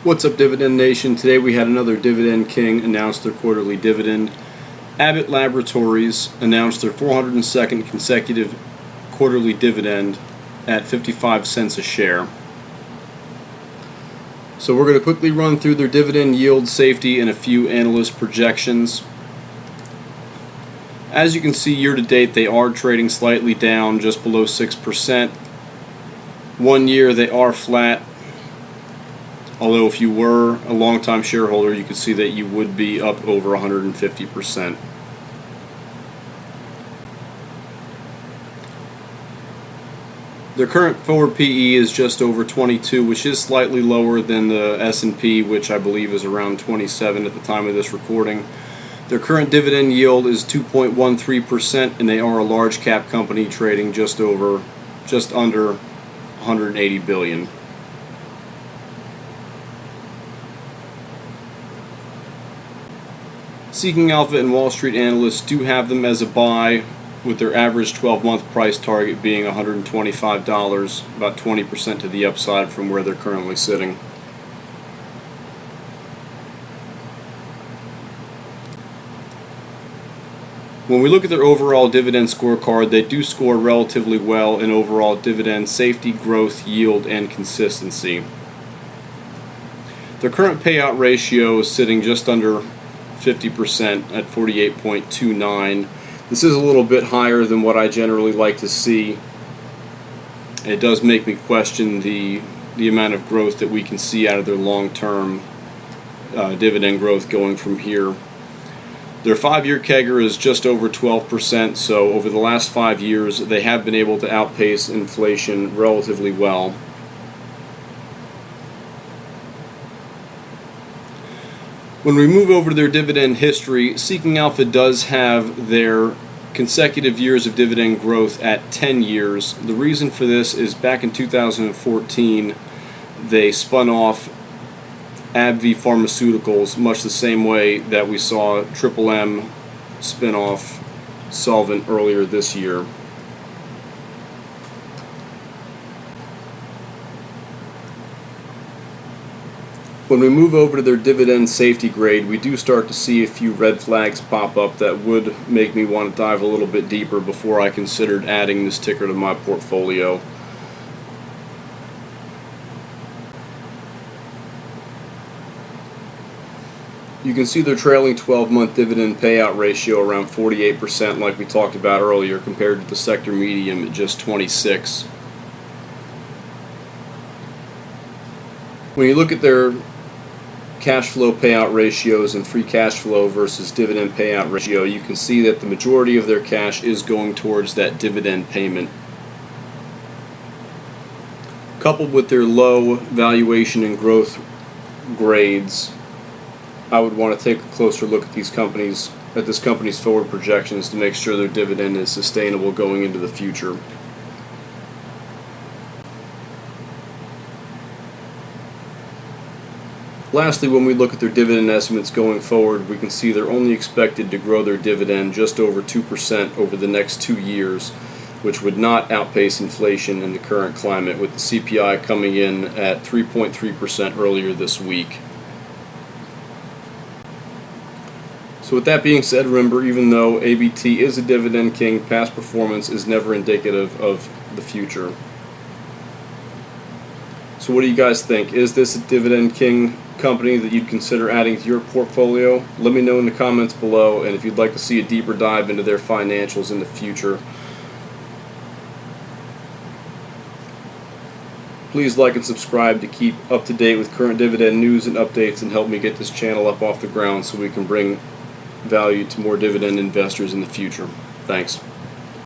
What's up, Dividend Nation? Today we had another Dividend King announce their quarterly dividend. Abbott Laboratories announced their 402nd consecutive quarterly dividend at 55 cents a share. So we're going to quickly run through their dividend yield, safety, and a few analyst projections. As you can see, year to date they are trading slightly down, just below 6%. 1 year they are flat. Although if you were a long-time shareholder, you could see that you would be up over 150%. Their current forward PE is just over 22, which is slightly lower than the S&P, which I believe is around 27 at the time of this recording. Their current dividend yield is 2.13%, and they are a large cap company trading just under 180 billion. Seeking Alpha and Wall Street analysts do have them as a buy, with their average 12-month price target being $125, about 20% to the upside from where they're currently sitting. When we look at their overall dividend scorecard, they do score relatively well in overall dividend safety, growth, yield, and consistency. Their current payout ratio is sitting just under 50% at 48.29. This is a little bit higher than what I generally like to see. It does make me question the amount of growth that we can see out of their long-term dividend growth going from here. Their 5-year CAGR is just over 12%, so over the last 5 years they have been able to outpace inflation relatively well. When we move over to their dividend history, Seeking Alpha does have their consecutive years of dividend growth at 10 years. The reason for this is back in 2014, they spun off AbbVie Pharmaceuticals, much the same way that we saw M spin off Solvent earlier this year. When we move over to their dividend safety grade, we do start to see a few red flags pop up that would make me want to dive a little bit deeper before I considered adding this ticker to my portfolio. You can see their trailing 12-month dividend payout ratio around 48%, like we talked about earlier, compared to the sector median at just 26%. When you look at their cash flow payout ratios and free cash flow versus dividend payout ratio, you can see that the majority of their cash is going towards that dividend payment. Coupled with their low valuation and growth grades, I would want to take a closer look at this company's forward projections to make sure their dividend is sustainable going into the future. Lastly, when we look at their dividend estimates going forward, we can see they're only expected to grow their dividend just over 2% over the next 2 years, which would not outpace inflation in the current climate, with the CPI coming in at 3.3% earlier this week. So with that being said, remember, even though ABT is a dividend king, past performance is never indicative of the future. So what do you guys think? Is this a dividend king company that you'd consider adding to your portfolio? Let me know in the comments below, and if you'd like to see a deeper dive into their financials in the future, please like and subscribe to keep up to date with current dividend news and updates, and help me get this channel up off the ground so we can bring value to more dividend investors in the future. Thanks.